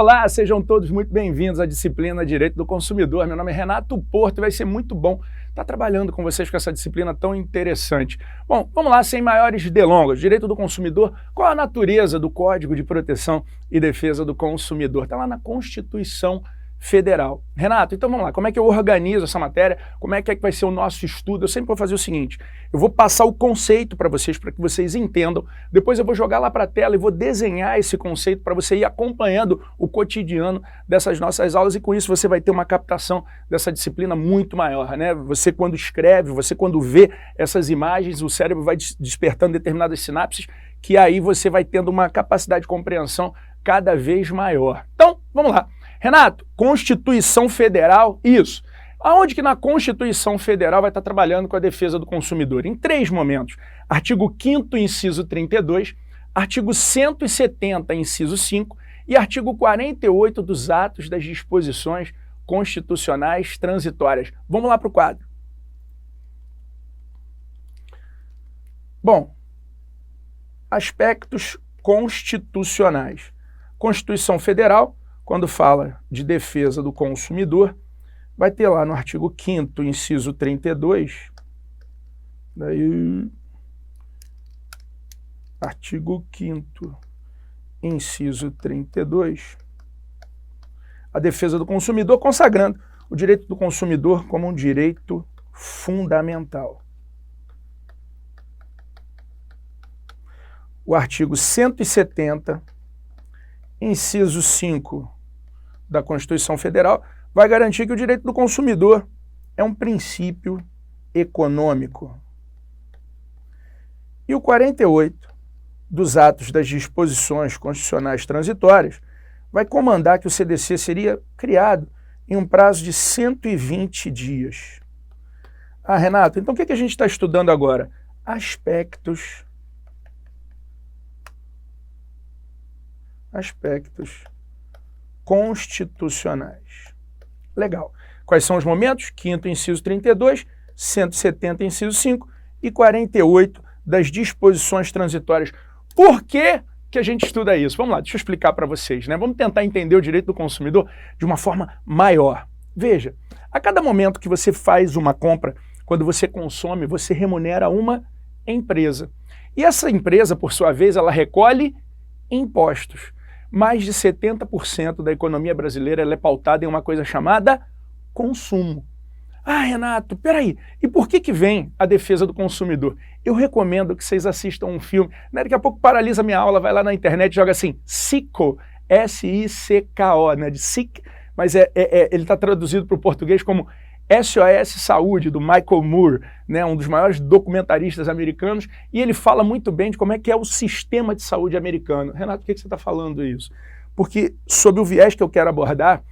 Olá, sejam todos muito bem-vindos à disciplina Direito do Consumidor. Meu nome é Renato Porto e vai ser muito bom estar trabalhando com vocês com essa disciplina tão interessante. Bom, vamos lá, sem maiores delongas. Direito do Consumidor, qual a natureza do Código de Proteção e Defesa do Consumidor? Está lá na Constituição Federal. Renato, então vamos lá, como é que eu organizo essa matéria? Como é que vai ser o nosso estudo? Eu sempre vou fazer o seguinte, eu vou passar o conceito para vocês que vocês entendam, depois eu vou jogar lá para a tela e vou desenhar esse conceito para você ir acompanhando o cotidiano dessas nossas aulas e com isso você vai ter uma captação dessa disciplina muito maior, né? Você quando escreve, você quando vê essas imagens, o cérebro vai despertando determinadas sinapses que aí você vai tendo uma capacidade de compreensão cada vez maior. Então, vamos lá. Renato, Constituição Federal, isso. Aonde que na Constituição Federal vai estar trabalhando com a defesa do consumidor? Em 3 momentos. Artigo 5º, inciso 32, artigo 170, inciso 5 e artigo 48 dos atos das disposições constitucionais transitórias. Vamos lá para o quadro. Bom, aspectos constitucionais. Constituição Federal, quando fala de defesa do consumidor, vai ter lá no artigo 5º, inciso 32, daí, artigo 5º, inciso 32, a defesa do consumidor consagrando o direito do consumidor como um direito fundamental. O artigo 170, inciso 5 da Constituição Federal, vai garantir que o direito do consumidor é um princípio econômico. E o 48 dos atos das disposições constitucionais transitórias vai comandar que o CDC seria criado em um prazo de 120 dias. Ah, Renato, então o que a gente está estudando agora? Aspectos constitucionais. Legal. Quais são os momentos? 5º, inciso 32, 170, inciso 5 e 48 das disposições transitórias. Por que a gente estuda isso? Vamos lá, deixa eu explicar para vocês, né? Vamos tentar entender o direito do consumidor de uma forma maior. Veja, a cada momento que você faz uma compra, quando você consome, você remunera uma empresa. E essa empresa, por sua vez, ela recolhe impostos. Mais de 70% da economia brasileira ela é pautada em uma coisa chamada consumo. Ah, Renato, peraí, e por que vem a defesa do consumidor? Eu recomendo que vocês assistam um filme, né? Daqui a pouco paralisa a minha aula, vai lá na internet e joga assim, SICO, S-I-C-K-O, né? De SIC, mas ele está traduzido para o português como SOS Saúde, do Michael Moore, né, um dos maiores documentaristas americanos, e ele fala muito bem de como é que é o sistema de saúde americano. Renato, por que você está falando isso? Porque, sob o viés que eu quero abordar,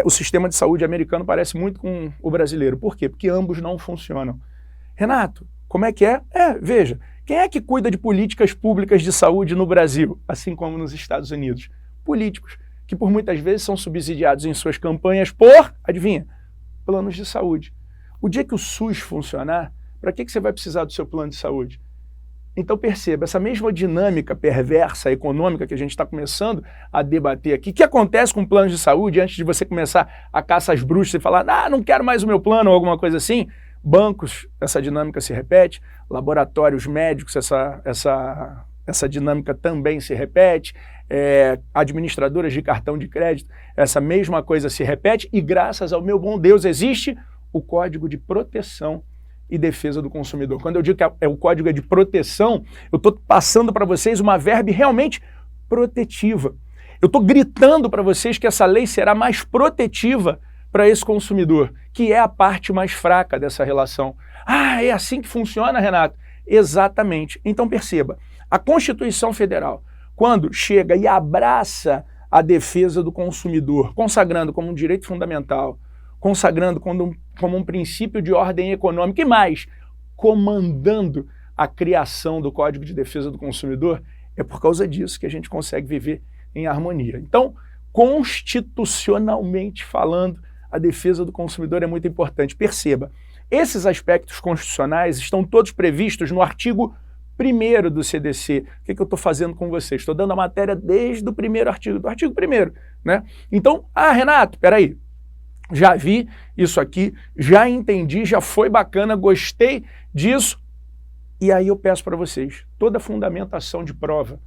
o sistema de saúde americano parece muito com o brasileiro. Por quê? Porque ambos não funcionam. Renato, como é que é? Veja, quem é que cuida de políticas públicas de saúde no Brasil, assim como nos Estados Unidos? Políticos, que por muitas vezes são subsidiados em suas campanhas por, adivinha, planos de saúde. O dia que o SUS funcionar, para que você vai precisar do seu plano de saúde? Então perceba, essa mesma dinâmica perversa econômica que a gente está começando a debater aqui, o que acontece com planos de saúde antes de você começar a caça às bruxas e falar, não quero mais o meu plano ou alguma coisa assim? Bancos, essa dinâmica se repete, laboratórios médicos, essa dinâmica também se repete, administradoras de cartão de crédito, essa mesma coisa se repete e graças ao meu bom Deus existe o Código de Proteção e Defesa do Consumidor. Quando eu digo que o Código de Proteção, eu estou passando para vocês uma verbe realmente protetiva. Eu estou gritando para vocês que essa lei será mais protetiva para esse consumidor, que é a parte mais fraca dessa relação. Ah, é assim que funciona, Renato? Exatamente. Então perceba, a Constituição Federal, quando chega e abraça a defesa do consumidor, consagrando como um direito fundamental, consagrando como um princípio de ordem econômica e mais, comandando a criação do Código de Defesa do Consumidor, é por causa disso que a gente consegue viver em harmonia. Então, constitucionalmente falando, a defesa do consumidor é muito importante. Perceba, esses aspectos constitucionais estão todos previstos no artigo 1º do CDC. O que eu estou fazendo com vocês? Estou dando a matéria desde o primeiro artigo, do artigo 1º, né? Então, Renato, peraí, já vi isso aqui, já entendi, já foi bacana, gostei disso. E aí eu peço para vocês, toda a fundamentação de prova,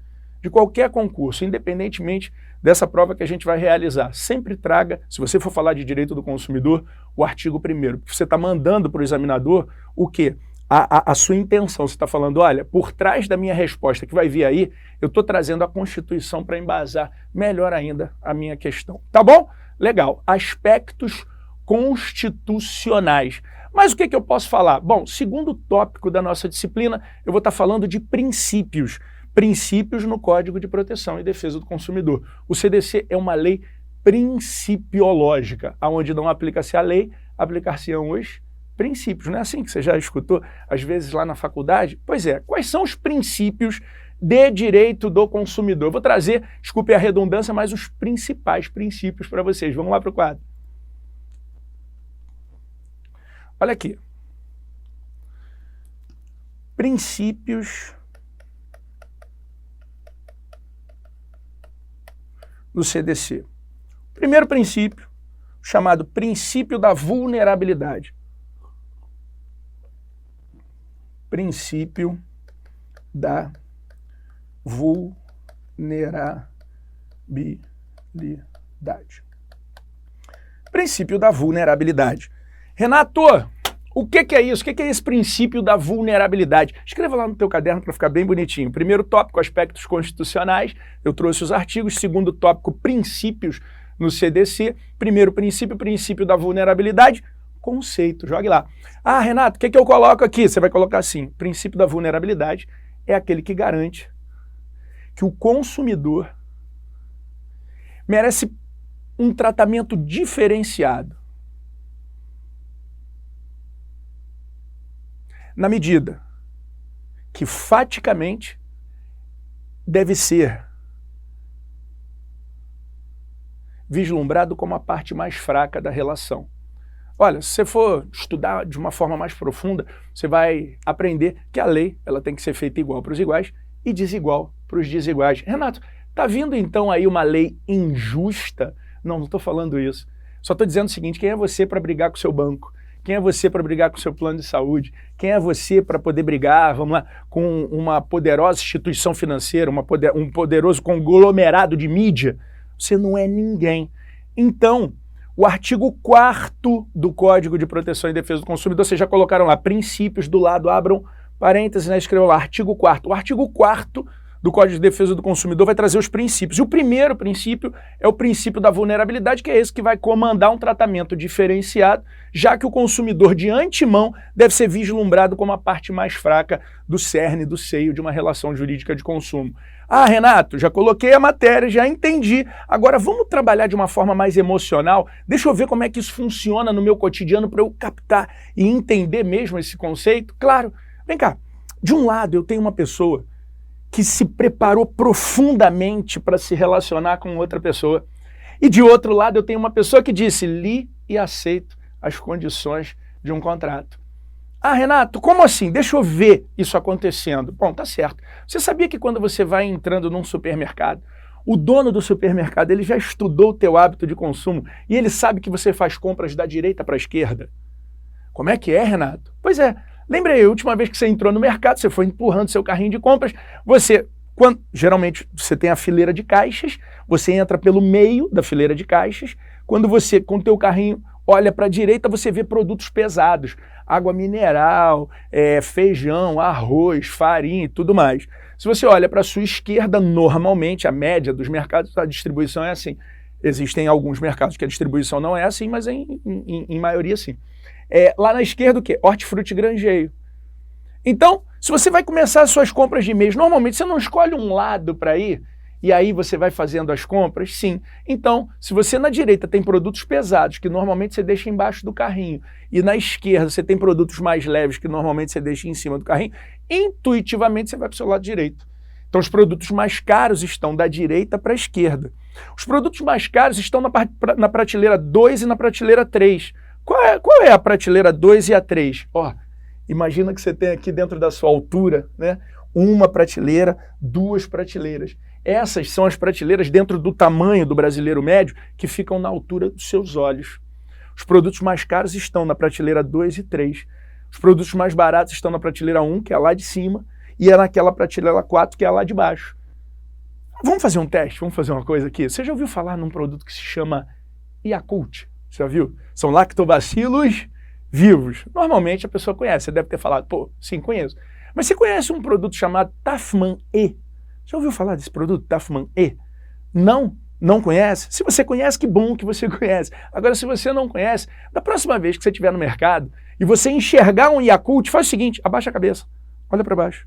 de qualquer concurso, independentemente dessa prova que a gente vai realizar, sempre traga, se você for falar de direito do consumidor, o artigo 1º, porque você está mandando para o examinador o quê? A sua intenção. Você está falando, olha, por trás da minha resposta que vai vir aí, eu estou trazendo a Constituição para embasar melhor ainda a minha questão. Tá bom? Legal. Aspectos constitucionais. Mas o que eu posso falar? Bom, segundo tópico da nossa disciplina, eu vou estar falando de princípios. Princípios no Código de Proteção e Defesa do Consumidor. O CDC é uma lei principiológica, onde não aplica-se a lei, aplicar-se-ão os princípios. Não é assim que você já escutou, às vezes, lá na faculdade? Pois é, quais são os princípios de direito do consumidor? Eu vou trazer, desculpe a redundância, mas os principais princípios para vocês. Vamos lá para o quadro. Olha aqui. Princípios do CDC. Primeiro princípio, chamado princípio da vulnerabilidade. Princípio da vulnerabilidade. Princípio da vulnerabilidade. Renato, o que é isso? O que é esse princípio da vulnerabilidade? Escreva lá no teu caderno para ficar bem bonitinho. Primeiro tópico, aspectos constitucionais. Eu trouxe os artigos. Segundo tópico, princípios no CDC. Primeiro princípio, princípio da vulnerabilidade. Conceito, jogue lá. Renato, o que eu coloco aqui? Você vai colocar assim, princípio da vulnerabilidade é aquele que garante que o consumidor merece um tratamento diferenciado na medida que faticamente deve ser vislumbrado como a parte mais fraca da relação. Olha, se você for estudar de uma forma mais profunda, você vai aprender que a lei ela tem que ser feita igual para os iguais e desigual para os desiguais. Renato, tá vindo então aí uma lei injusta? Não estou falando isso. Só estou dizendo o seguinte, quem é você para brigar com o seu banco? Quem é você para brigar com o seu plano de saúde? Quem é você para poder brigar, vamos lá, com uma poderosa instituição financeira, um poderoso conglomerado de mídia? Você não é ninguém. Então, o artigo 4º do Código de Proteção e Defesa do Consumidor, vocês já colocaram lá, princípios do lado, abram parênteses, né, escrevam lá, artigo 4º. O artigo 4º do Código de Defesa do Consumidor vai trazer os princípios. E o primeiro princípio é o princípio da vulnerabilidade, que é esse que vai comandar um tratamento diferenciado, já que o consumidor de antemão deve ser vislumbrado como a parte mais fraca do cerne, do seio de uma relação jurídica de consumo. Renato, já coloquei a matéria, já entendi. Agora vamos trabalhar de uma forma mais emocional? Deixa eu ver como é que isso funciona no meu cotidiano para eu captar e entender mesmo esse conceito? Claro. Vem cá. De um lado eu tenho uma pessoa que se preparou profundamente para se relacionar com outra pessoa. E de outro lado eu tenho uma pessoa que disse, li e aceito as condições de um contrato. Renato, como assim? Deixa eu ver isso acontecendo. Bom, tá certo. Você sabia que quando você vai entrando num supermercado, o dono do supermercado ele já estudou o teu hábito de consumo e ele sabe que você faz compras da direita para a esquerda? Como é que é, Renato? Pois é. Lembra aí, a última vez que você entrou no mercado, você foi empurrando seu carrinho de compras, geralmente você tem a fileira de caixas, você entra pelo meio da fileira de caixas, quando você, com o teu carrinho, olha para a direita, você vê produtos pesados, água mineral, feijão, arroz, farinha e tudo mais. Se você olha para a sua esquerda, normalmente, a média dos mercados, a distribuição é assim. Existem alguns mercados que a distribuição não é assim, mas em maioria sim. Lá na esquerda o quê? Hortifruti granjeiro. Então, se você vai começar as suas compras de mês, normalmente você não escolhe um lado para ir, e aí você vai fazendo as compras? Sim. Então, se você na direita tem produtos pesados, que normalmente você deixa embaixo do carrinho, e na esquerda você tem produtos mais leves, que normalmente você deixa em cima do carrinho, intuitivamente você vai para o seu lado direito. Então, os produtos mais caros estão da direita para a esquerda. Os produtos mais caros estão na prateleira 2 e na prateleira 3. Qual é a prateleira 2 e a 3? Imagina que você tem aqui dentro da sua altura, né, uma prateleira, duas prateleiras. Essas são as prateleiras dentro do tamanho do brasileiro médio que ficam na altura dos seus olhos. Os produtos mais caros estão na prateleira 2 e 3. Os produtos mais baratos estão na prateleira 1, que é lá de cima, e é naquela prateleira 4, que é lá de baixo. Vamos fazer um teste, vamos fazer uma coisa aqui. Você já ouviu falar num produto que se chama Yakult? Você já viu? São lactobacilos vivos. Normalmente a pessoa conhece, você deve ter falado, pô, sim, conheço. Mas você conhece um produto chamado Tafman E? Já ouviu falar desse produto, Tafman E? Não? Não conhece? Se você conhece, que bom que você conhece. Agora, se você não conhece, da próxima vez que você estiver no mercado e você enxergar um Yakult, faz o seguinte, abaixa a cabeça, olha para baixo.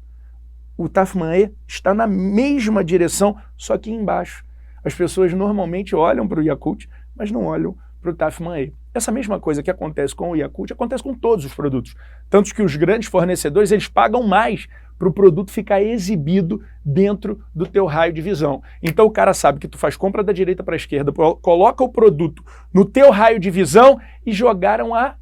O Tafman E está na mesma direção, só que embaixo. As pessoas normalmente olham para o Yakult, mas não olham para o Tafman E. Essa mesma coisa que acontece com o Yakult acontece com todos os produtos. Tanto que os grandes fornecedores, eles pagam mais para o produto ficar exibido dentro do teu raio de visão. Então o cara sabe que tu faz compra da direita para a esquerda, coloca o produto no teu raio de visão e jogaram a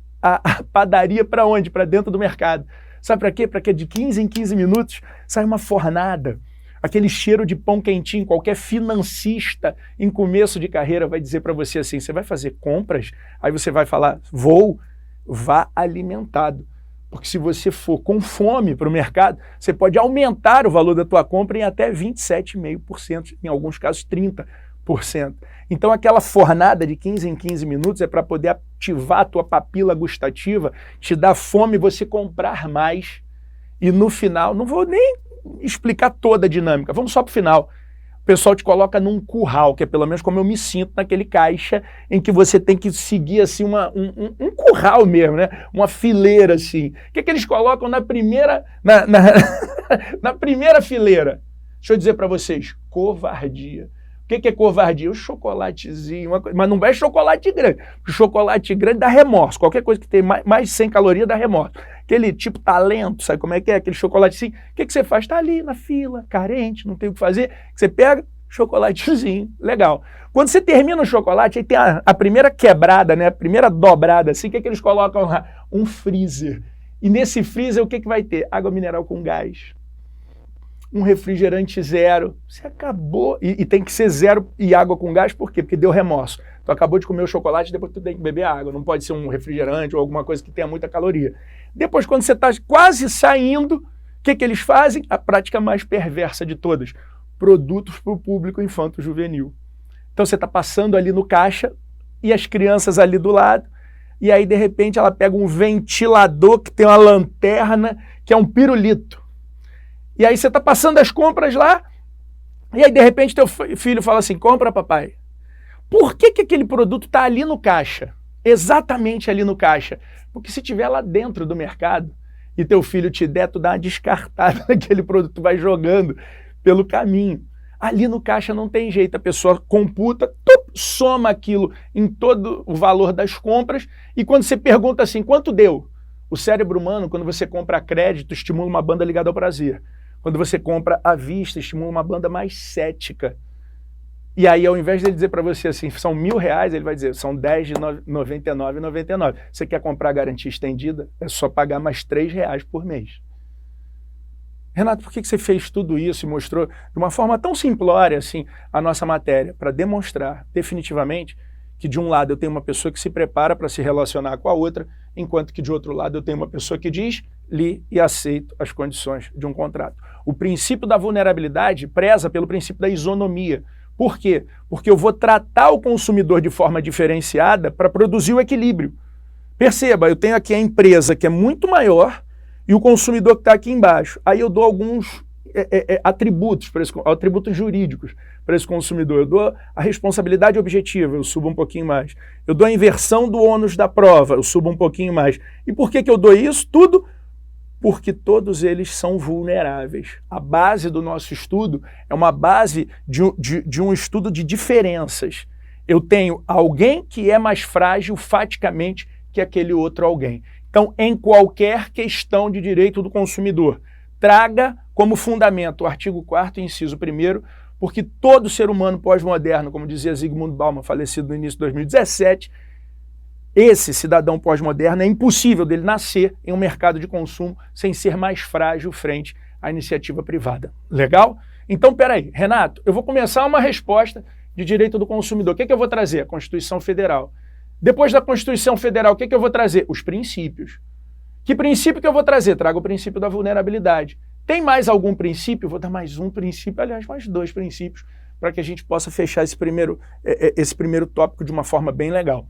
padaria para onde? Para dentro do mercado. Sabe para quê? Para que de 15 em 15 minutos sai uma fornada. Aquele cheiro de pão quentinho, qualquer financista em começo de carreira vai dizer para você assim, você vai fazer compras? Aí você vai falar, vá alimentado. Porque se você for com fome para o mercado, você pode aumentar o valor da tua compra em até 27,5%, em alguns casos 30%. Então aquela fornada de 15 em 15 minutos é para poder ativar a tua papila gustativa, te dar fome você comprar mais. E no final, não vou nem explicar toda a dinâmica, vamos só para o final. O pessoal te coloca num curral, que é pelo menos como eu me sinto naquele caixa, em que você tem que seguir assim um curral mesmo, né? Uma fileira assim. O que eles colocam na primeira, na primeira fileira? Deixa eu dizer para vocês, covardia. O que é covardia? O chocolatezinho, mas não é chocolate grande. O chocolate grande dá remorso. Qualquer coisa que tem mais de 100 calorias dá remorso. Aquele tipo talento, sabe como é que é? Aquele chocolatezinho. O que você faz? Está ali na fila, carente, não tem o que fazer. Você pega, chocolatezinho, legal. Quando você termina o chocolate, aí tem a primeira quebrada, né? A primeira dobrada, assim, o que eles colocam lá? Um freezer. E nesse freezer, o que vai ter? Água mineral com gás. Um refrigerante zero, você acabou, e tem que ser zero e água com gás, por quê? Porque deu remorso. Tu acabou de comer o chocolate, depois tu tem que beber água, não pode ser um refrigerante ou alguma coisa que tenha muita caloria. Depois, quando você está quase saindo, o que eles fazem? A prática mais perversa de todas, produtos para o público infanto-juvenil. Então você está passando ali no caixa, e as crianças ali do lado, e aí de repente ela pega um ventilador que tem uma lanterna, que é um pirulito. E aí você está passando as compras lá, e aí de repente teu filho fala assim, compra papai. Por que aquele produto está ali no caixa? Exatamente ali no caixa. Porque se tiver lá dentro do mercado, e teu filho te der, tu dá uma descartada naquele produto, tu vai jogando pelo caminho. Ali no caixa não tem jeito, a pessoa computa, soma aquilo em todo o valor das compras, e quando você pergunta assim, quanto deu? O cérebro humano, quando você compra a crédito, estimula uma banda ligada ao prazer. Quando você compra à vista, estimula uma banda mais cética. E aí, ao invés de ele dizer para você assim, são R$1.000, ele vai dizer, são 10 de R$ 99,99. Você quer comprar garantia estendida? É só pagar mais R$3 por mês. Renato, por que você fez tudo isso e mostrou de uma forma tão simplória assim a nossa matéria? Para demonstrar definitivamente que de um lado eu tenho uma pessoa que se prepara para se relacionar com a outra, enquanto que de outro lado eu tenho uma pessoa que diz, li e aceito as condições de um contrato. O princípio da vulnerabilidade preza pelo princípio da isonomia. Por quê? Porque eu vou tratar o consumidor de forma diferenciada para produzir o equilíbrio. Perceba, eu tenho aqui a empresa que é muito maior e o consumidor que está aqui embaixo. Aí eu dou alguns atributos jurídicos para esse consumidor. Eu dou a responsabilidade objetiva, eu subo um pouquinho mais. Eu dou a inversão do ônus da prova, eu subo um pouquinho mais. E por que eu dou isso? Tudo porque todos eles são vulneráveis. A base do nosso estudo é uma base de um estudo de diferenças. Eu tenho alguém que é mais frágil faticamente que aquele outro alguém. Então, em qualquer questão de direito do consumidor, traga como fundamento o artigo 4º, inciso 1º, porque todo ser humano pós-moderno, como dizia Zygmunt Bauman, falecido no início de 2017, esse cidadão pós-moderno é impossível dele nascer em um mercado de consumo sem ser mais frágil frente à iniciativa privada. Legal? Então, peraí, Renato, eu vou começar uma resposta de direito do consumidor. O que eu vou trazer? A Constituição Federal. Depois da Constituição Federal, o que eu vou trazer? Os princípios. Que princípio que eu vou trazer? Trago o princípio da vulnerabilidade. Tem mais algum princípio? Eu vou dar mais um princípio, aliás, mais 2 princípios, para que a gente possa fechar esse primeiro tópico de uma forma bem legal.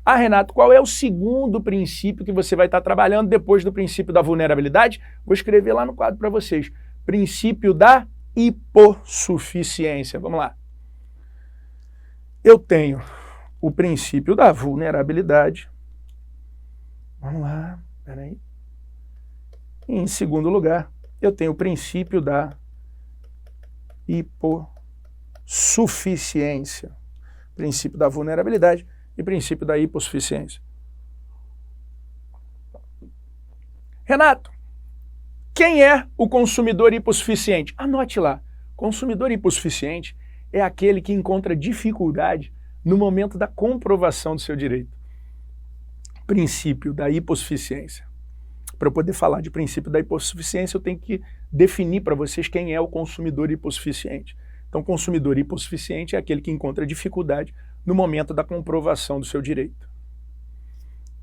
Ah, Renato, qual é o segundo princípio que você vai estar trabalhando depois do princípio da vulnerabilidade? Vou escrever lá no quadro para vocês. Princípio da hipossuficiência. Vamos lá. Eu tenho o princípio da vulnerabilidade. Vamos lá, peraí. E em segundo lugar, eu tenho o princípio da hipossuficiência. Princípio da vulnerabilidade e princípio da hipossuficiência. Renato, quem é o consumidor hipossuficiente? Anote lá. Consumidor hipossuficiente é aquele que encontra dificuldade no momento da comprovação do seu direito. Princípio da hipossuficiência. Para eu poder falar de princípio da hipossuficiência, eu tenho que definir para vocês quem é o consumidor hipossuficiente. Então, consumidor hipossuficiente é aquele que encontra dificuldade no momento da comprovação do seu direito.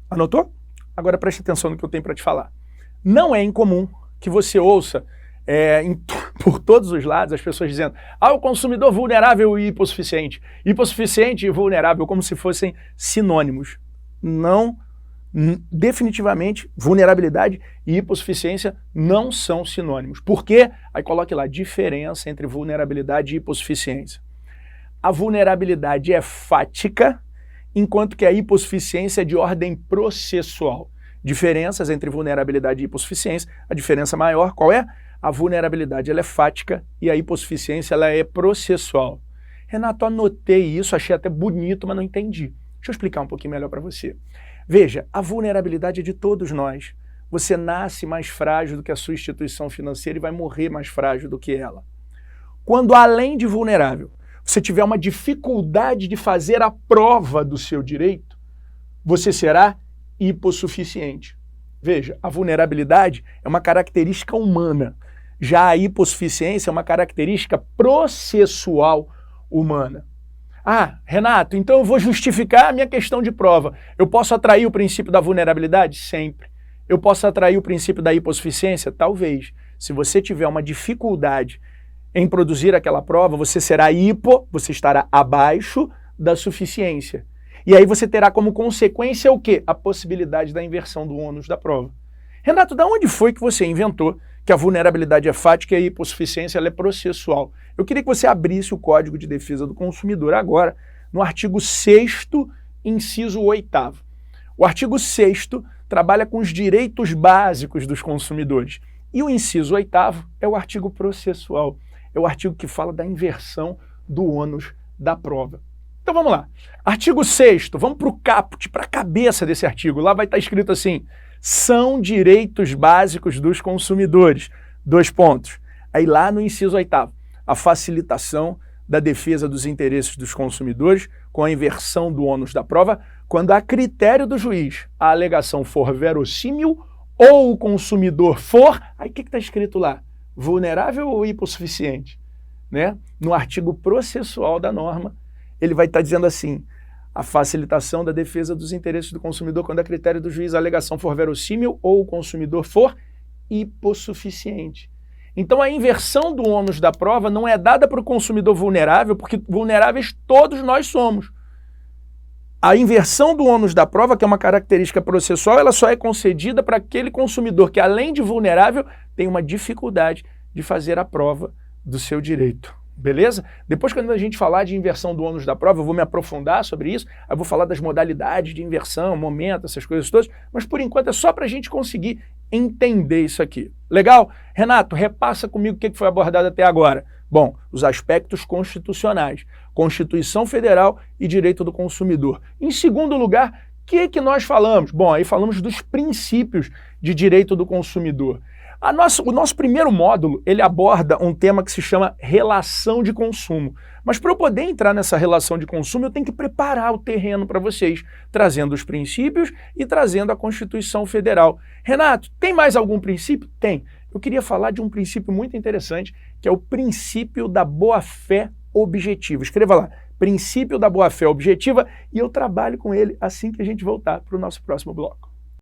Anotou? Agora preste atenção no que eu tenho para te falar. Não é incomum que você ouça por todos os lados as pessoas dizendo o consumidor vulnerável e hipossuficiente. Hipossuficiente e vulnerável como se fossem sinônimos. Não, definitivamente, vulnerabilidade e hipossuficiência não são sinônimos. Por quê? Aí coloque lá, diferença entre vulnerabilidade e hipossuficiência. A vulnerabilidade é fática, enquanto que a hipossuficiência é de ordem processual. Diferenças entre vulnerabilidade e hipossuficiência, a diferença maior, qual é? A vulnerabilidade ela é fática e a hipossuficiência ela é processual. Renato, anotei isso, achei até bonito, mas não entendi. Deixa eu explicar um pouquinho melhor para você. Veja, a vulnerabilidade é de todos nós. Você nasce mais frágil do que a sua instituição financeira e vai morrer mais frágil do que ela. Quando, além de vulnerável, você tiver uma dificuldade de fazer a prova do seu direito, você será hipossuficiente. Veja, a vulnerabilidade é uma característica humana. Já a hipossuficiência é uma característica processual humana. Ah, Renato, então eu vou justificar a minha questão de prova. Eu posso atrair o princípio da vulnerabilidade? Sempre. Eu posso atrair o princípio da hipossuficiência? Talvez. Se você tiver uma dificuldade em produzir aquela prova, você será você estará abaixo da suficiência. E aí você terá como consequência o quê? A possibilidade da inversão do ônus da prova. Renato, de onde foi que você inventou que a vulnerabilidade é fática e a hipossuficiência ela é processual? Eu queria que você abrisse o Código de Defesa do Consumidor agora, no artigo 6º, inciso 8º. O artigo 6º trabalha com os direitos básicos dos consumidores. E o inciso 8º é o artigo processual. É o artigo que fala da inversão do ônus da prova. Então vamos lá. Artigo 6º, vamos para o caput, para a cabeça desse artigo. Lá vai estar escrito assim, são direitos básicos dos consumidores. 2 pontos. Aí lá no inciso 8º, a facilitação da defesa dos interesses dos consumidores com a inversão do ônus da prova, quando a critério do juiz a alegação for verossímil ou o consumidor for, aí o que está escrito lá? Vulnerável ou hipossuficiente? Né? No artigo processual da norma, ele vai estar dizendo assim, a facilitação da defesa dos interesses do consumidor quando a critério do juiz a alegação for verossímil ou o consumidor for hipossuficiente. Então a inversão do ônus da prova não é dada para o consumidor vulnerável, porque vulneráveis todos nós somos. A inversão do ônus da prova, que é uma característica processual, ela só é concedida para aquele consumidor que, além de vulnerável, tem uma dificuldade de fazer a prova do seu direito. Beleza? Depois, quando a gente falar de inversão do ônus da prova, eu vou me aprofundar sobre isso, eu vou falar das modalidades de inversão, momento, essas coisas todas, mas por enquanto é só para a gente conseguir entender isso aqui. Legal? Renato, repassa comigo o que foi abordado até agora. Bom, os aspectos constitucionais, Constituição Federal e Direito do Consumidor. Em segundo lugar, o que nós falamos? Bom, aí falamos dos princípios de direito do consumidor. O nosso primeiro módulo, ele aborda um tema que se chama relação de consumo. Mas para eu poder entrar nessa relação de consumo, eu tenho que preparar o terreno para vocês, trazendo os princípios e trazendo a Constituição Federal. Renato, tem mais algum princípio? Tem. Eu queria falar de um princípio muito interessante, que é o princípio da boa-fé objetiva. Escreva lá, princípio da boa-fé objetiva, e eu trabalho com ele assim que a gente voltar para o nosso próximo bloco.